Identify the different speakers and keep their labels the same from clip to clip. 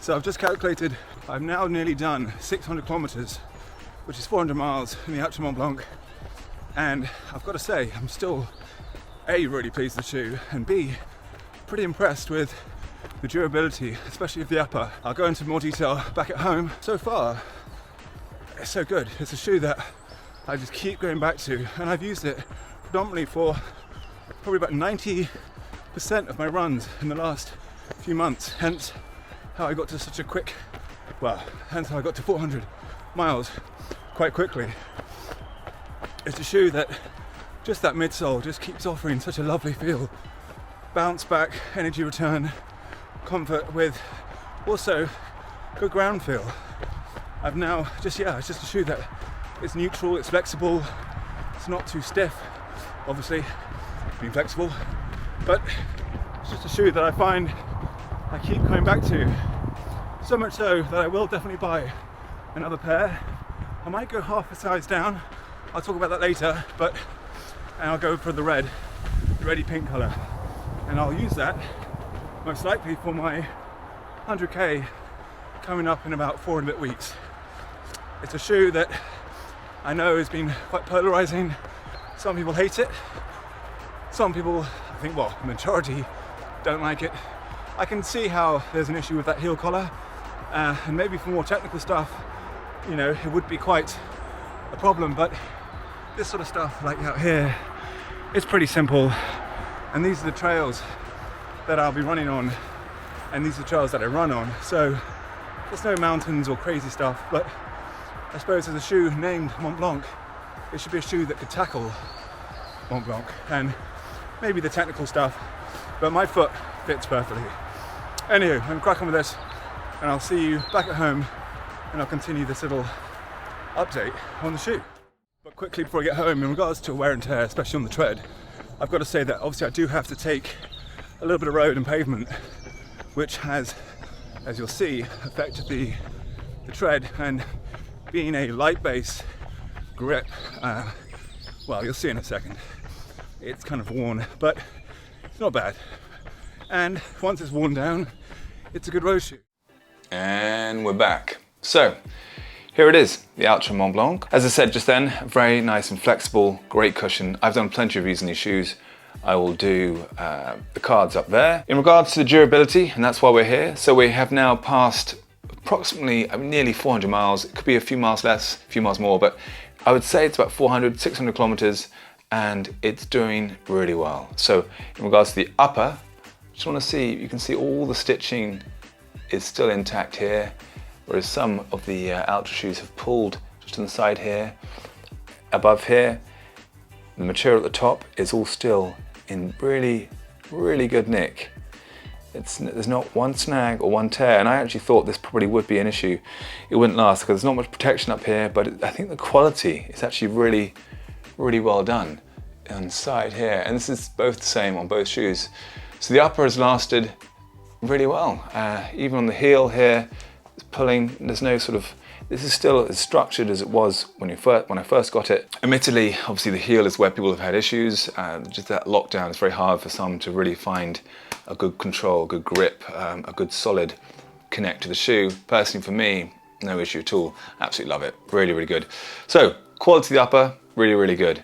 Speaker 1: So I've just calculated, I've now nearly done 600 kilometers, which is 400 miles in the Altra Mont Blanc. And I've got to say, I'm still A, really pleased with the shoe, and B, pretty impressed with the durability, especially of the upper. I'll go into more detail back at home. So far, it's so good. It's a shoe that I just keep going back to, and I've used it predominantly for probably about 90% of my runs in the last few months. Hence how I got to such a quick, hence how I got to 400 miles quite quickly. It's a shoe that just that midsole just keeps offering such a lovely feel. Bounce back, energy return, comfort with also good ground feel. I've now it's just a shoe that is neutral, it's flexible, it's not too stiff, obviously being flexible, but it's just a shoe that I find I keep coming back to. So much so that I will definitely buy another pair. I might go half a size down, I'll talk about that later, and I'll go for the reddy pink colour. And I'll use that most likely for my 100k coming up in about 4 and a bit weeks. It's a shoe that I know has been quite polarizing. Some people hate it. Some people, I think, the majority don't like it. I can see how there's an issue with that heel collar, and maybe for more technical stuff, it would be quite a problem, but this sort of stuff, like out here, it's pretty simple. And these are the trails that I'll be running on, and these are the trails that I run on. So there's no mountains or crazy stuff, but I suppose as a shoe named Mont Blanc, it should be a shoe that could tackle Mont Blanc and maybe the technical stuff, but my foot fits perfectly. Anywho, I'm gonna crack on with this, and I'll see you back at home, and I'll continue this little update on the shoe. But quickly before I get home, in regards to wear and tear, especially on the tread, I've got to say that obviously I do have to take a little bit of road and pavement, which has, as you'll see, affected the tread, and being a light base grip, you'll see in a second, it's kind of worn, but it's not bad. And once it's worn down, it's a good road shoe.
Speaker 2: And we're back. So, here it is, the Altra Mont Blanc. As I said just then, very nice and flexible, great cushion. I've done plenty of reviews on these shoes. I will do the cards up there. In regards to the durability, and that's why we're here, so we have now passed approximately nearly 400 miles. It could be a few miles less, a few miles more, but I would say it's about 400, 600 kilometers, and it's doing really well. So in regards to the upper, just want to see, you can see all the stitching is still intact here, whereas some of the Altra shoes have pulled just on the side here. Above here, the material at the top is all still in really, really good nick. There's not one snag or one tear, and I actually thought this probably would be an issue. It wouldn't last because there's not much protection up here, but I think the quality is actually really, really well done on the side here. And this is both the same on both shoes. So the upper has lasted really well. Even on the heel here, it's pulling, there's no sort of, this is still as structured as it was when I first got it. Admittedly, obviously the heel is where people have had issues. Just that lockdown is very hard for some to really find a good control, a good grip, a good solid connect to the shoe. Personally for me, no issue at all. Absolutely love it, really, really good. So, quality of the upper, really, really good.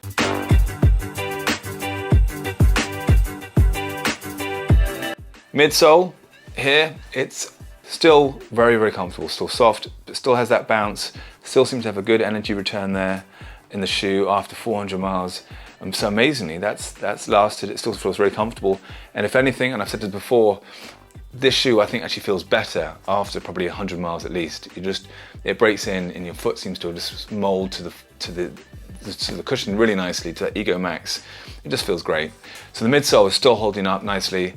Speaker 2: Midsole here, it's still very, very comfortable, still soft, but still has that bounce, still seems to have a good energy return there in the shoe after 400 miles. So amazingly, that's lasted, it still feels very comfortable. And if anything, and I've said this before, this shoe I think actually feels better after probably 100 miles at least. It breaks in and your foot seems to just mold to the cushion really nicely, to that Ego Max. It just feels great. So the midsole is still holding up nicely.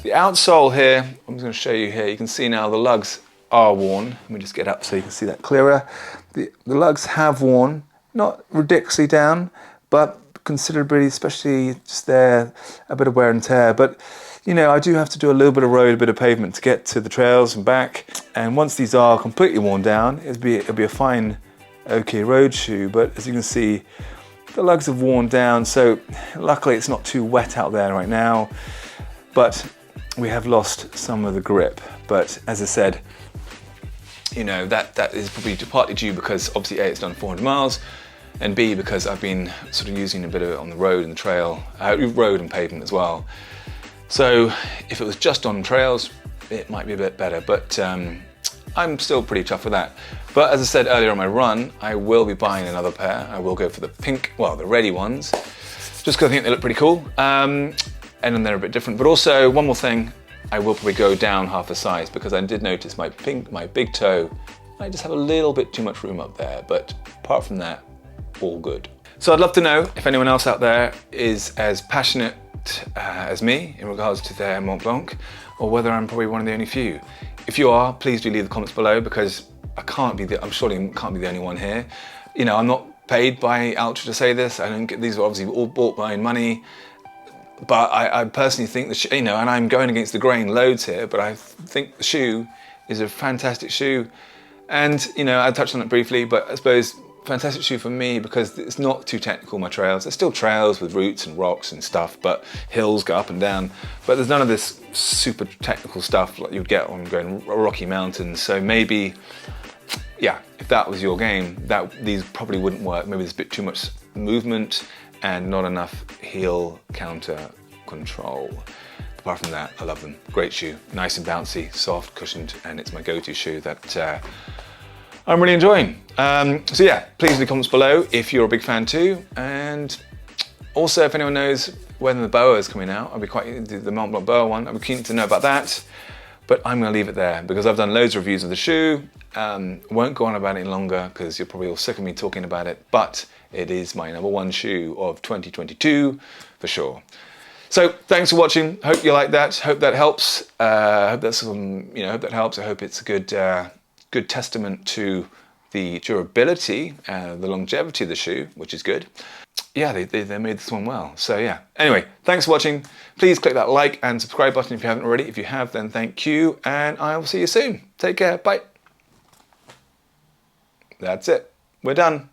Speaker 2: The outsole here, I'm just going to show you here, you can see now the lugs are worn. Let me just get up so you can see that clearer. The lugs have worn, not ridiculously down, but considerably, especially just there, a bit of wear and tear. But you know, I do have to do a little bit of road, a bit of pavement to get to the trails and back. And once these are completely worn down, it'll be a fine, okay road shoe. But as you can see, the lugs have worn down, so luckily it's not too wet out there right now, but we have lost some of the grip. But as I said, you know, that is probably partly due because obviously A, it's done 400 miles, and B, because I've been sort of using a bit of it on the road and the trail, road and pavement as well. So if it was just on trails, it might be a bit better, but I'm still pretty tough with that. But as I said earlier on my run, I will be buying another pair. I will go for the pink, well, the ready ones, just because I think they look pretty cool, and then they're a bit different. But also, one more thing, I will probably go down half a size because I did notice my big toe, I just have a little bit too much room up there, but apart from that, all good. So I'd love to know if anyone else out there is as passionate as me in regards to their Mont Blanc, or whether I'm probably one of the only few. If you are, please do leave the comments below, because I'm surely can't be the only one here. You know, I'm not paid by Altra to say this. I don't get, these are obviously all bought by my own money. But I personally think that, you know, and I'm going against the grain loads here, but I think the shoe is a fantastic shoe. And, you know, I touched on it briefly, but I suppose fantastic shoe for me because it's not too technical, my trails. There's still trails with roots and rocks and stuff, but hills go up and down. But there's none of this super technical stuff like you'd get on going rocky mountains. So maybe, yeah, if that was your game, these probably wouldn't work. Maybe there's a bit too much movement and not enough heel counter control. Apart from that, I love them. Great shoe, nice and bouncy, soft, cushioned, and it's my go-to shoe that I'm really enjoying. So yeah, please leave the comments below if you're a big fan too. And also, if anyone knows when the boa is coming out, I'll be quite, the Mont Blanc boa one, I'd be keen to know about that. But I'm gonna leave it there because I've done loads of reviews of the shoe. Won't go on about it any longer because you're probably all sick of me talking about it, but it is my #1 shoe of 2022 for sure. So thanks for watching. Hope you like that. Hope that helps. Hope that's hope that helps. I hope it's a good testament to the durability, the longevity of the shoe, which is good. Yeah, they made this one well. So yeah. Anyway, thanks for watching. Please click that like and subscribe button if you haven't already. If you have, then thank you, and I will see you soon. Take care. Bye. That's it. We're done.